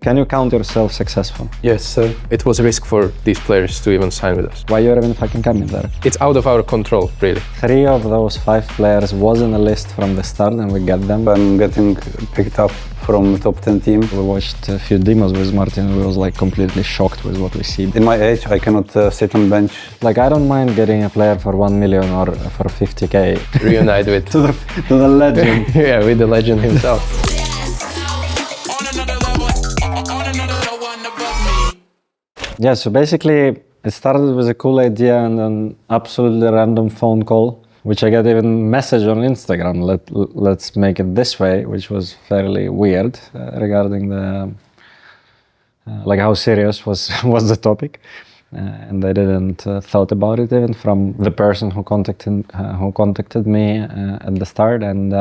Can you count yourself successful? Yes, it was a risk for these players to even sign with us. Why you're even fucking coming there? It's out of our control, really. 3 of those 5 players was in the list from the start and we got them. I'm getting picked up from the top 10 team. We watched a few demos with Martin. We was like completely shocked with what we see. In my age, I cannot sit on bench. Like I don't mind getting a player for 1 million or for 50k. Reunite with to the legend. yeah, with the legend himself. Yeah, so basically it started with a cool idea and an absolutely random phone call, which I got even message on Instagram, let's make it this way, which was fairly weird regarding the like how serious was the topic. And I didn't thought about it even from the person who contacted me at the start. And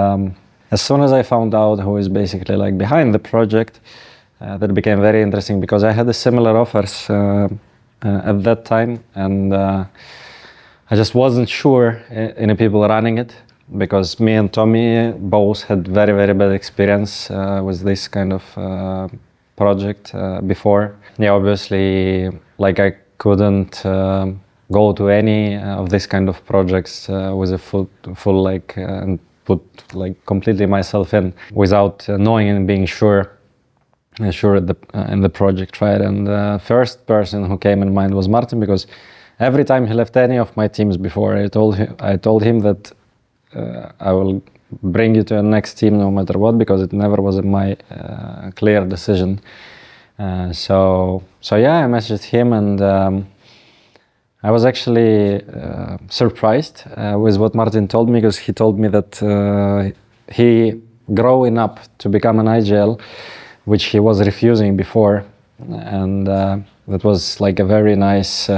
as soon as I found out who is basically like behind the project, that became very interesting because I had a similar offers at that time, and I just wasn't sure in the people running it because me and Tommy both had very, very bad experience with this kind of project before. Yeah, obviously, like I couldn't go to any of this kind of projects with a full like and put like completely myself in without knowing and being sure in the project, right? And the first person who came in mind was Martin, because every time he left any of my teams before, I told him that I will bring you to the next team no matter what, because it never was my clear decision. So yeah, I messaged him, and I was actually surprised with what Martin told me, because he told me that he growing up to become an IGL, which he was refusing before, and that was like a very nice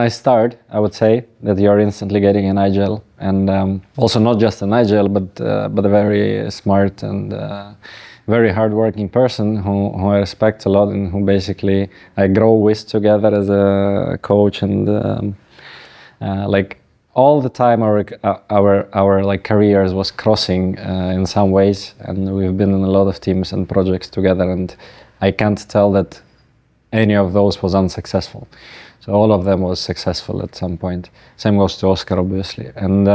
start, I would say, that you're instantly getting an IGL, and also not just an IGL, but a very smart and very hardworking person who I respect a lot and who basically I grow with together as a coach, and like all the time our like careers was crossing in some ways, and we've been in a lot of teams and projects together, and I can't tell that any of those was unsuccessful. So all of them was successful at some point. Same goes to Oscar, obviously. And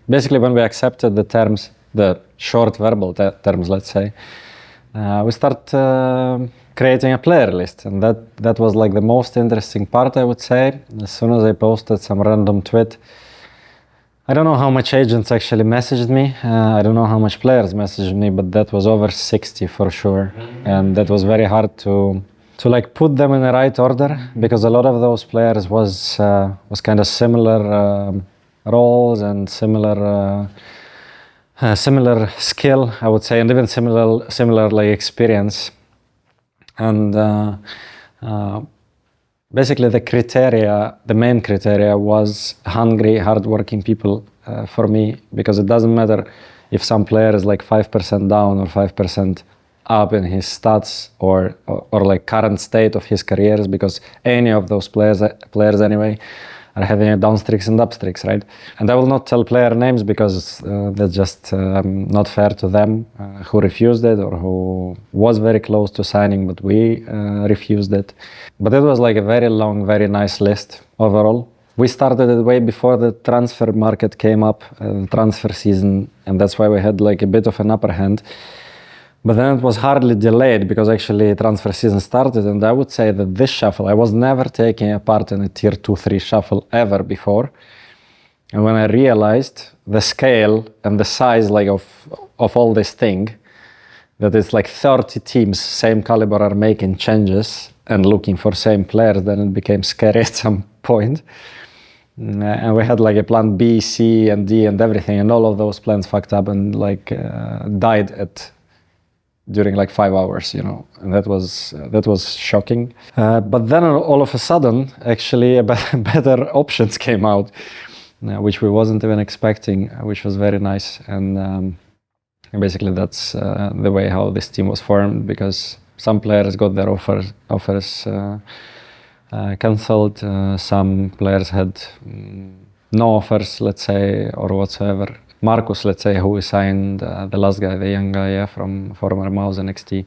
basically when we accepted the terms, the short verbal terms, let's say, we start creating a player list, and that was like the most interesting part, I would say. As soon as I posted some random tweet, I don't know how much agents actually messaged me. I don't know how much players messaged me, but that was over 60 for sure. And that was very hard to like put them in the right order, because a lot of those players was kind of similar roles and similar skill, I would say, and even similar like experience. And basically the main criteria was hungry, hardworking people for me, because it doesn't matter if some player is like 5% down or 5% up in his stats or like current state of his careers, because any of those players anyway are having a down streaks and up streaks, right? And I will not tell player names because that's just not fair to them who refused it or who was very close to signing, but we refused it. But it was like a very long, very nice list overall. We started it way before the transfer market came up, transfer season, and that's why we had like a bit of an upper hand. But then it was hardly delayed, because actually transfer season started, and I would say that this shuffle, I was never taking a part in a tier 2-3 shuffle ever before. And when I realized the scale and the size like of all this thing, that it's like 30 teams, same caliber, are making changes and looking for same players, then it became scary at some point. And we had like a plan B, C, and D, and everything, and all of those plans fucked up and like died during like 5 hours, you know, and that was shocking. But then all of a sudden, actually, better options came out, which we wasn't even expecting, which was very nice. And basically, that's the way how this team was formed, because some players got their offers cancelled. Some players had no offers, let's say, or whatsoever. Marcus, let's say, who we signed, the last guy, the young guy, from former Mouse NXT,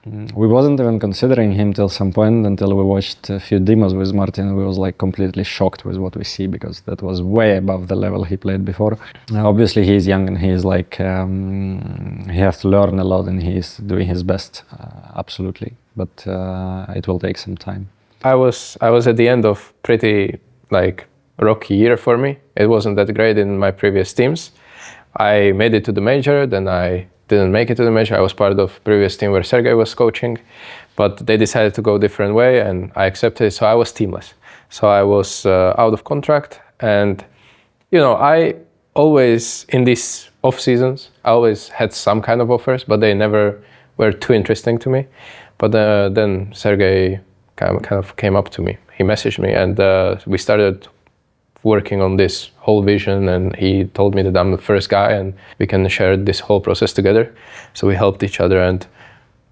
We wasn't even considering him till some point until we watched a few demos with Martin. We was like completely shocked with what we see because that was way above the level he played before. Obviously he's young and he's like he has to learn a lot and he's doing his best, absolutely. But it will take some time. I was at the end of pretty like rocky year for me. It wasn't that great in my previous teams. I made it to the major, then I didn't make it to the major. I was part of previous team where Sergei was coaching, but they decided to go a different way and I accepted it, so I was teamless. So I was out of contract and, you know, I always, in these off seasons, I always had some kind of offers, but they never were too interesting to me. But then Sergei kind of came up to me. He messaged me and we started working on this whole vision, and he told me that I'm the first guy and we can share this whole process together. So we helped each other and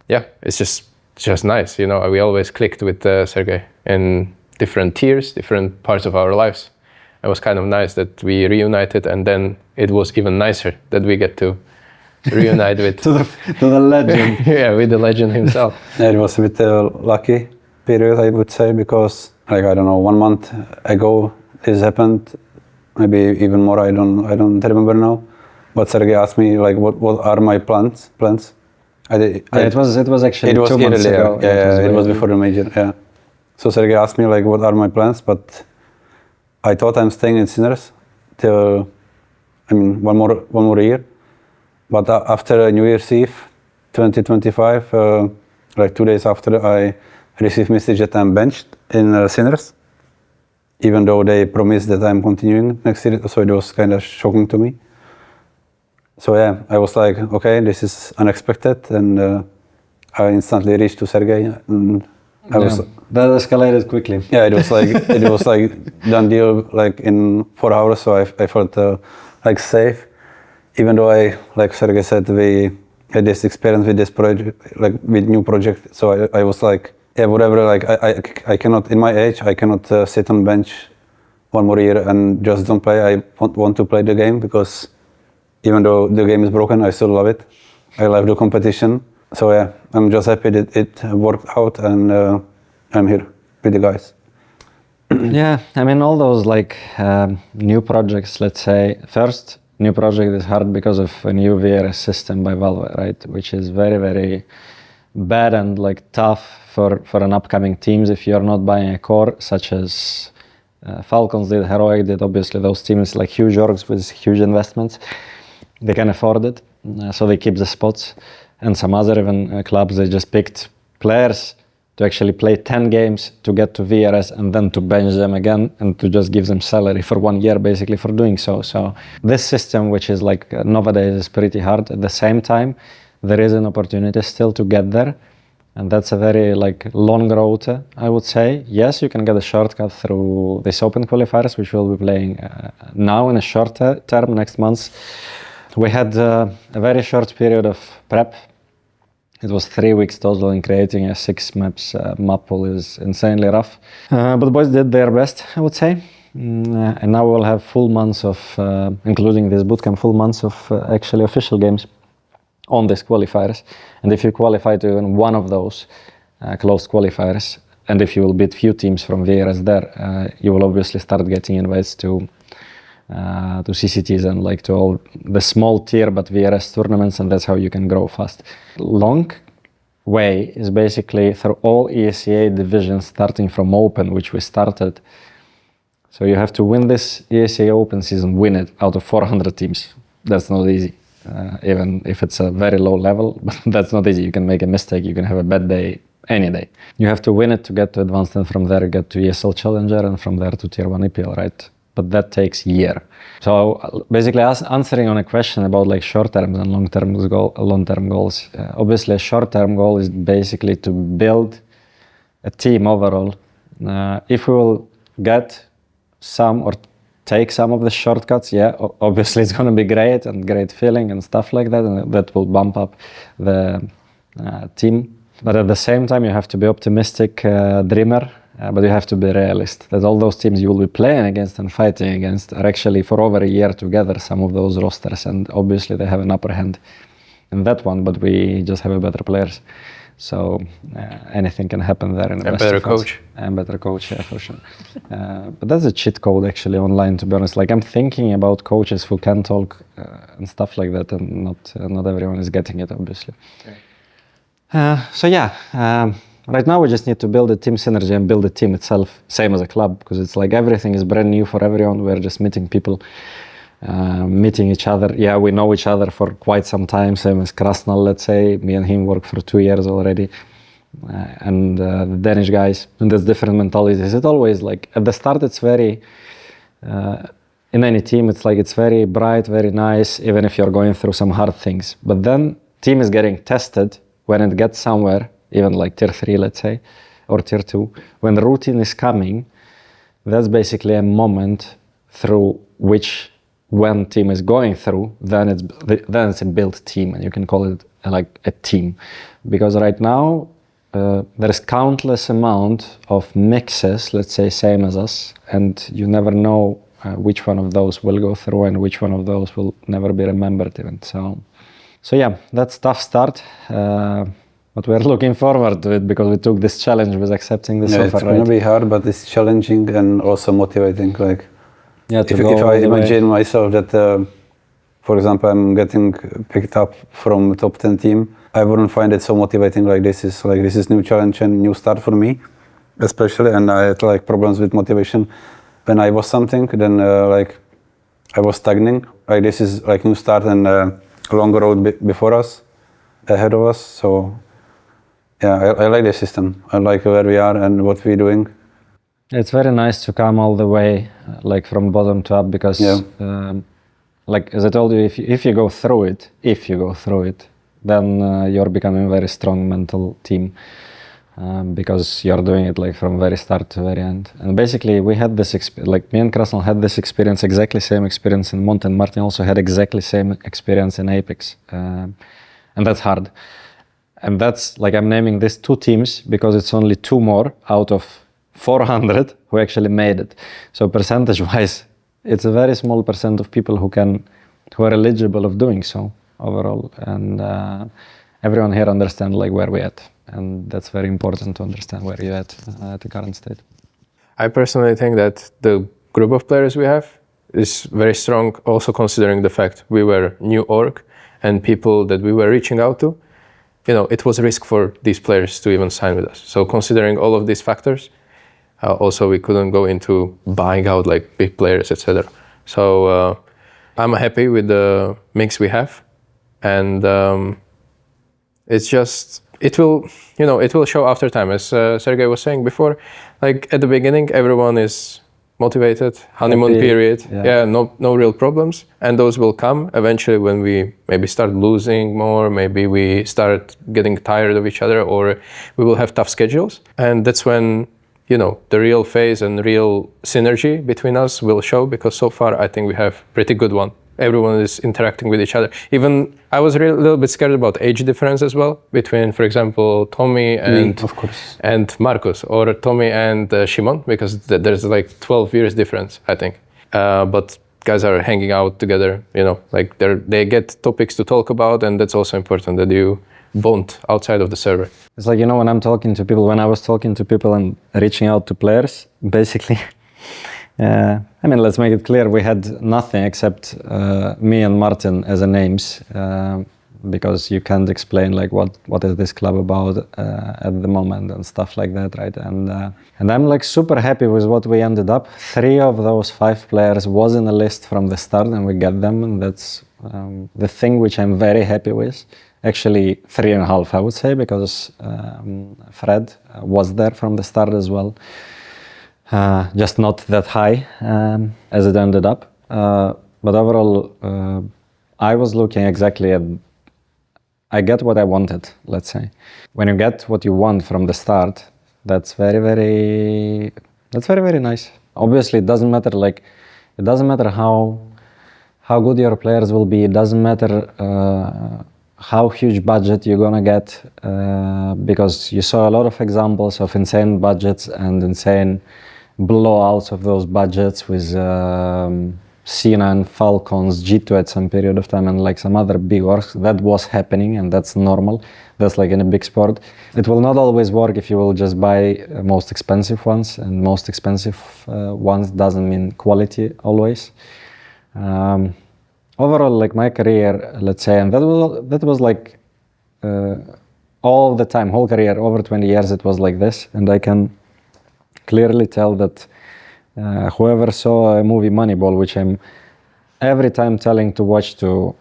yeah, it's just nice. You know, we always clicked with Sergei in different tiers, different parts of our lives. It was kind of nice that we reunited, and then it was even nicer that we get to reunite with to the legend. yeah, with the legend himself. Yeah, it was a bit lucky period, I would say, because like I don't know, 1 month ago this happened, maybe even more. I don't remember now. But Sergei asked me like, what are my plans? It was actually 2 months ago. Yeah, it was before the major. Yeah. So Sergei asked me like, what are my plans? But I thought I'm staying in Sinners till, I mean, one more year. But after New Year's Eve, 2025, like 2 days after, I received message that I'm benched in Sinners, even though they promised that I'm continuing next year. So it was kind of shocking to me. So yeah, I was like, okay, this is unexpected, and I instantly reached to Sergei. And that escalated quickly. Yeah, it was like done deal like in 4 hours. So I felt like safe, even though like Sergei said, we had this experience with this project, like with new project. So I was like, yeah, whatever. Like I cannot, in my age, I cannot sit on bench 1 more year and just don't play. I want to play the game, because even though the game is broken, I still love it. I love the competition. So yeah, I'm just happy that it worked out, and I'm here with the guys. Yeah, I mean, all those like new projects, let's say, first new project is hard because of a new VRS system by Valve, right? Which is very, very bad and like tough for an upcoming teams if you're not buying a core, such as Falcons did, Heroic did. Obviously those teams like huge orgs with huge investments, they can afford it, so they keep the spots. And some other even clubs, they just picked players to actually play 10 games to get to VRS and then to bench them again and to just give them salary for 1 year basically for doing so. So this system, which is like nowadays, is pretty hard. At the same time, there is an opportunity still to get there, and that's a very like long road, I would say. Yes, you can get a shortcut through these open qualifiers, which we'll be playing now in a short term next month. We had a very short period of prep. It was 3 weeks total, and creating a 6 maps map pool is insanely rough. But boys did their best, I would say. And now we'll have full months of, including this bootcamp, full months of actually official games on these qualifiers. And if you qualify to even one of those closed qualifiers, and if you will beat few teams from VRS there, you will obviously start getting invites to CCTs and like to all the small tier but VRS tournaments, and that's how you can grow fast. Long way is basically through all ESEA divisions, starting from Open, which we started. So you have to win this ESEA Open season, win it out of 400 teams. That's not easy, even if it's a very low level, but that's not easy. You can make a mistake, you can have a bad day, any day. You have to win it to get to advanced, and from there get to ESL Challenger, and from there to Tier 1 EPL, right? But that takes a year. So basically answering on a question about like short-term and long-term goals. Obviously a short-term goal is basically to build a team overall. If we will get some or take some of the shortcuts, yeah, obviously it's going to be great and great feeling and stuff like that, and that will bump up the team. But at the same time, you have to be optimistic dreamer. But you have to be realist, that all those teams you will be playing against and fighting against are actually for over a year together, some of those rosters, and obviously they have an upper hand in that one, but we just have better players. So anything can happen there. In the And best better of us. coach. And better coach, yeah, for sure. But that's a cheat code actually online, to be honest. Like I'm thinking about coaches who can talk and stuff like that, and not everyone is getting it, obviously. Okay. So yeah, right now we just need to build a team synergy and build the team itself, same as a club, because it's like everything is brand new for everyone. We're just meeting people, meeting each other. Yeah, we know each other for quite some time, same as Krasnal, let's say. Me and him work for 2 years already. And the Danish guys, and there's different mentalities. It's always like, at the start it's very, in any team, it's like it's very bright, very nice, even if you're going through some hard things. But then team is getting tested when it gets somewhere, even like tier 3, let's say, or tier 2, when the routine is coming, that's basically a moment through which, when team is going through, then it's a built team, and you can call it like a team. Because right now, there is countless amount of mixes, let's say same as us, and you never know which one of those will go through and which one of those will never be remembered even. So yeah, that's tough start, but we're looking forward to it because we took this challenge with accepting this offer. It's going to be hard, but it's challenging and also motivating. Like, yeah, if I imagine myself that, for example, I'm getting picked up from top 10 team, I wouldn't find it so motivating. Like this is new challenge and new start for me, especially. And I had like problems with motivation when I was something. Then like I was stagnating. Like this is like new start and a long road before us, ahead of us. So yeah, I like the system. I like where we are and what we're doing. It's very nice to come all the way, like from bottom to up, because, like as I told you, if you go through it, then you're becoming a very strong mental team, because you're doing it like from very start to very end. And basically, we had this like me and Krasnal had this experience, exactly same experience in Mont, and Martin also had exactly same experience in Apex, and that's hard. And that's like I'm naming these 2 teams because it's only 2 more out of 400 who actually made it. So percentage-wise, it's a very small percent of people who are eligible of doing so overall. And everyone here understands like where we're at, and that's very important to understand where you're at the current state. I personally think that the group of players we have is very strong, also considering the fact we were new org and people that we were reaching out to. You know, it was a risk for these players to even sign with us. So considering all of these factors, also we couldn't go into buying out like big players, etc. So I'm happy with the mix we have, and it's just it will show after time. As Sergey was saying before, like at the beginning, everyone is motivated, honeymoon period, no real problems, and those will come eventually when we maybe start losing more, maybe we start getting tired of each other, or we will have tough schedules, and that's when the real phase and real synergy between us will show, because so far I think we have pretty good one. Everyone is interacting with each other. Even I was a little bit scared about age difference as well between, for example, Tommy and Marcus, or Tommy and Shimon, because there's like 12 years difference, I think. But guys are hanging out together, like they get topics to talk about, and that's also important that you bond outside of the server. It's like, when I was talking to people and reaching out to players, basically, let's make it clear, we had nothing except me and Martin as a names, because you can't explain like what is this club about at the moment and stuff like that, right? And I'm like super happy with what we ended up. 3 of those 5 players was in the list from the start, and we got them, and that's the thing which I'm very happy with. Actually 3.5, I would say, because Fred was there from the start as well. Just not that high as it ended up. But overall, I was looking exactly at, I get what I wanted, let's say. When you get what you want from the start, that's very, very nice. Obviously, it doesn't matter how good your players will be. It doesn't matter how huge budget you're gonna get, because you saw a lot of examples of insane budgets and insane blowouts of those budgets with Cena and Falcons, G2 at some period of time, and like some other big orgs. That was happening, and that's normal. That's like in a big sport. It will not always work if you will just buy most expensive ones, and most expensive ones doesn't mean quality always. Overall, like my career, let's say, and that was like all the time, whole career, over 20 years, it was like this, and I can clearly tell that whoever saw a movie Moneyball, which I'm every time telling to watch to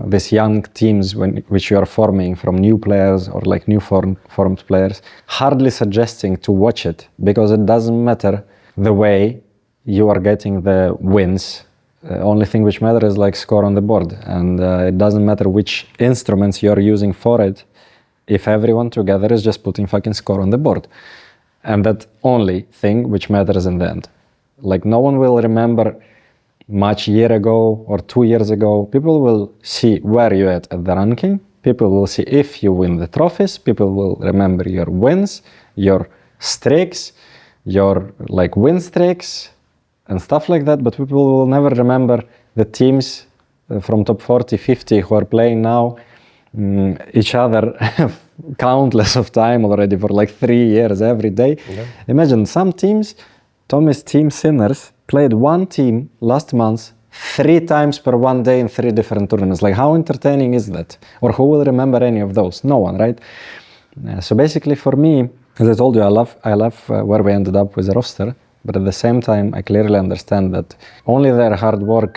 these young teams which you are forming from new players or like new formed players, hardly suggesting to watch it, because it doesn't matter the way you are getting the wins. Only thing which matters is like score on the board, and it doesn't matter which instruments you are using for it if everyone together is just putting fucking score on the board. And that only thing which matters in the end. Like no one will remember much year ago or 2 years ago. People will see where you're at the ranking. People will see if you win the trophies. People will remember your wins, your streaks, your like win streaks and stuff like that. But people will never remember the teams from top 40, 50 who are playing now each other countless of time already for like 3 years every day. Yeah. Imagine some teams, Tommy's team Sinners played one team last month 3 times per one day in 3 different tournaments. Like how entertaining is that? Or who will remember any of those? No one, right? So basically for me, as I told you, I love where we ended up with the roster, but at the same time I clearly understand that only their hard work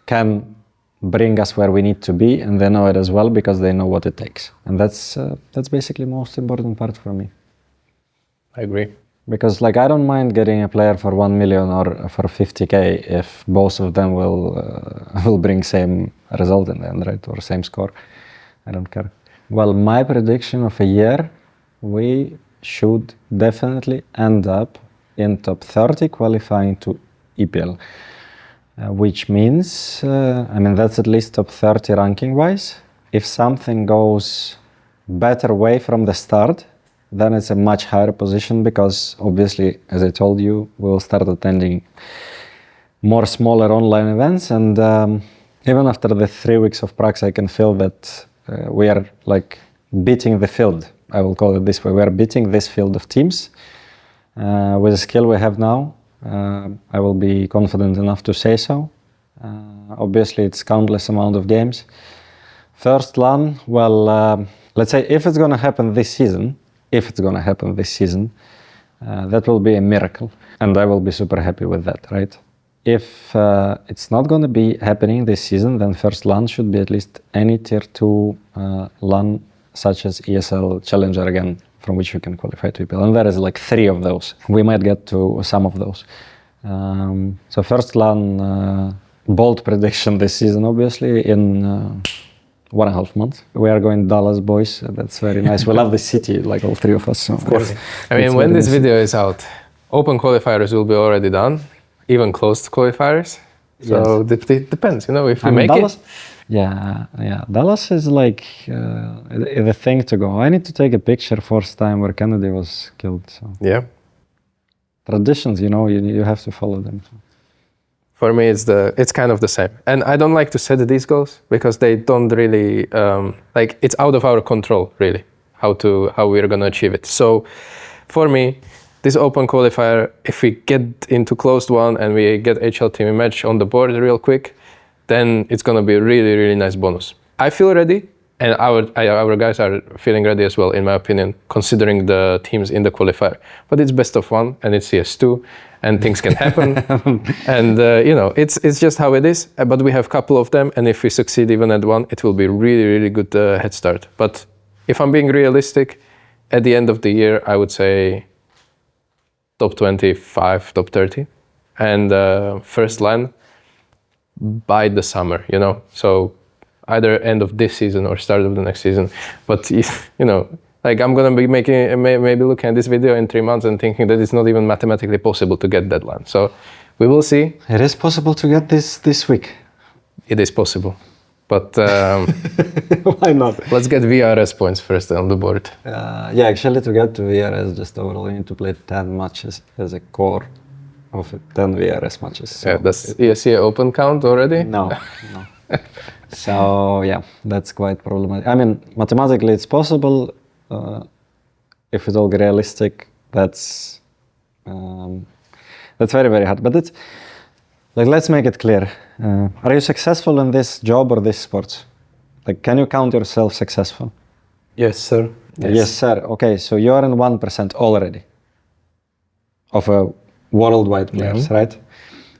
can bring us where we need to be, and they know it as well because they know what it takes. And that's basically the most important part for me. I agree. Because like I don't mind getting a player for 1 million or for 50k if both of them will bring same result in the end, right? Or same score. I don't care. Well, my prediction of a year, we should definitely end up in top 30 qualifying to EPL. Which means, that's at least top 30 ranking wise. If something goes better way from the start, then it's a much higher position because obviously, as I told you, we'll start attending more smaller online events. And even after the 3 weeks of practice, I can feel that we are like beating the field. I will call it this way. We are beating this field of teams with the skill we have now. I will be confident enough to say so. Obviously, it's countless amount of games. First LAN, well, let's say if it's going to happen this season, that will be a miracle. And I will be super happy with that, right? If it's not going to be happening this season, then first LAN should be at least any tier 2 LAN, such as ESL Challenger again, from which you can qualify to EPL. And there is like 3 of those. We might get to some of those. So first LAN, bold prediction this season, obviously, in 1.5 months. We are going Dallas, boys. That's very nice. We love the city, like all 3 of us. So of course. I mean, when this video is out, open qualifiers will be already done, even closed qualifiers. So yes. It depends, if we make Dallas, it. Yeah. Dallas is like the thing to go. I need to take a picture first time where Kennedy was killed. So. Yeah. Traditions, you have to follow them. For me, it's kind of the same. And I don't like to set these goals because they don't really, it's out of our control, really, how we're going to achieve it. So for me, this open qualifier, if we get into closed one and we get HL team match on the board real quick, then it's going to be a really, really nice bonus. I feel ready, and our guys are feeling ready as well, in my opinion, considering the teams in the qualifier. But it's best of 1, and it's CS2, and things can happen. And, it's just how it is. But we have a couple of them, and if we succeed even at 1, it will be really, really good head start. But if I'm being realistic, at the end of the year, I would say top 25, top 30. And first LAN by the summer, So either end of this season or start of the next season. But, I'm going to be maybe looking at this video in 3 months and thinking that it's not even mathematically possible to get that LAN. So we will see. It is possible to get this week. It is possible. But why not? Let's get VRS points first on the board. Actually to get to VRS, just overall you need to play 10 matches as a core. of it, 10 VRS matches. So Yeah, does ESC Open count already? no. So yeah, that's quite problematic. I mean, mathematically it's possible. If it's all realistic, that's very, very hard. But it's like, let's make it clear. Are you successful in this job or this sport? Like, can you count yourself successful? Yes, sir. Yes, sir. Okay, so you're in 1% already of a worldwide players, right?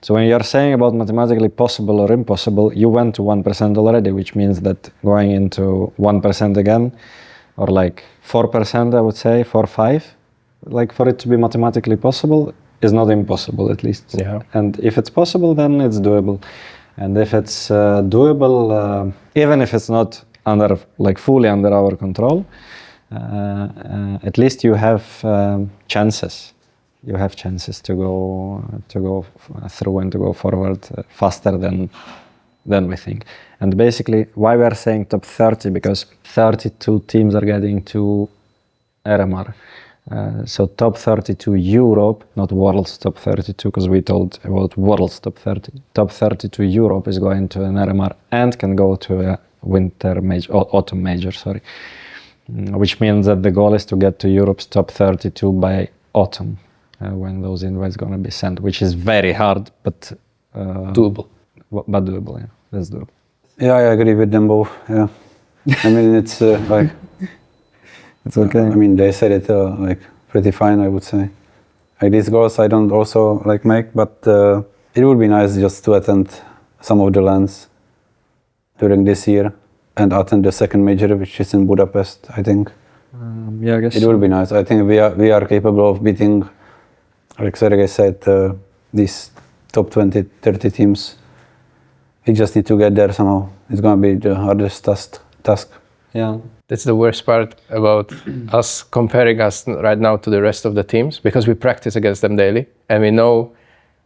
So when you're saying about mathematically possible or impossible, you went to 1% already, which means that going into 1% again, or like 4%, I would say, 4, 5, like for it to be mathematically possible is not impossible, at least. Yeah. And if it's possible, then it's doable. And if it's doable, even if it's not under, like fully under our control, at least you have chances. You have chances to go through and to go forward faster than we think. And basically, why we are saying top 30, because 32 teams are getting to RMR. So top 32 Europe, not world's top 32, because we told about world's top 30. Top 32 Europe is going to an RMR and can go to a winter major, autumn major, sorry. Which means that the goal is to get to Europe's top 32 by autumn, when those invites going to be sent, which is very hard, but Doable. But doable, yeah, that's doable. Yeah, I agree with them both. Yeah, I mean it's like It's okay. I mean they said it like pretty fine, I would say. Like these goals I don't also like make, but it would be nice just to attend some of the lands during this year and attend the second major, which is in Budapest, I think. Yeah, I guess It will be nice. I think we are capable of beating, like Sergei said, these top 20, 30 teams. We just need to get there somehow. It's going to be the hardest task. Yeah. That's the worst part about us comparing us right now to the rest of the teams, because we practice against them daily and we know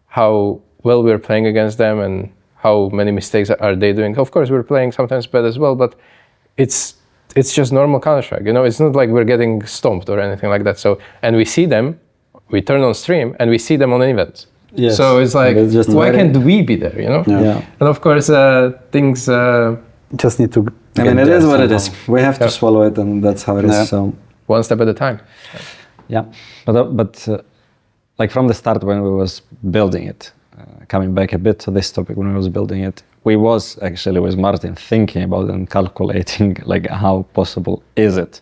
how well we're playing against them and how many mistakes are they doing. Of course, we're playing sometimes bad as well, but it's just normal Counter-Strike, you know? It's not like we're getting stomped or anything like that. So, and we see them, we turn on stream and we see them on events. Yes. So it's like, It's just why very- can't we be there, you know? Yeah. And of course, things... Just need to I mean, get it there is what it somehow. is. We have to swallow it, and that's how it is. Yeah. So, one step at a time. yeah. But like from the start, when we was building it, coming back a bit to this topic, when we was building it, we was actually with Martin thinking about and calculating like how possible is it.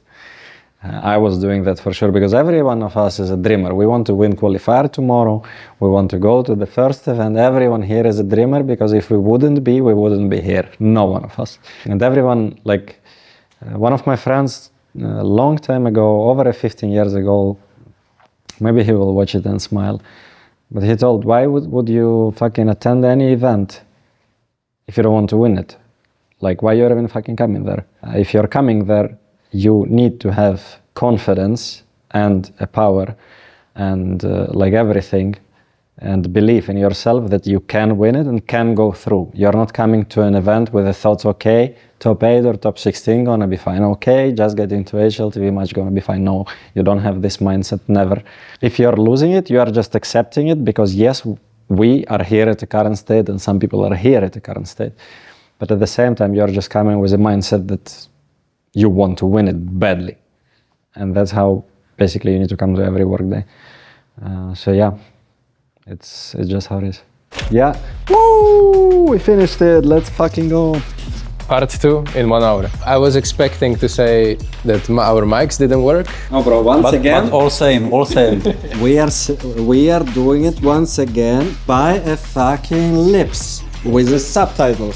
I was doing that for sure, because every one of us is a dreamer. We want to win qualifier tomorrow. We want to go to the first event. Everyone here is a dreamer, because if we wouldn't be, we wouldn't be here. No one of us. And everyone, like one of my friends, a long time ago, over 15 years ago, maybe he will watch it and smile, but he told, why would you fucking attend any event if you don't want to win it? Like, why you're even fucking coming there? If you're coming there, you need to have confidence and a power and like everything, and belief in yourself that you can win it and can go through. You're not coming to an event with the thoughts, okay, top 8 or top 16 gonna be fine. Okay, just get into HLTV match gonna be fine. No, you don't have this mindset, never. If you're losing it, you are just accepting it, because yes, we are here at the current state and some people are here at the current state. But at the same time, you're just coming with a mindset that you want to win it badly. And that's how basically you need to come to every work day. So yeah, it's just how it is. Yeah. Woo! We finished it. Let's fucking go. Part 2 in 1 hour. I was expecting to say that our mics didn't work. No, bro. Once But all same. we are doing it once again by a fucking lips with a subtitle.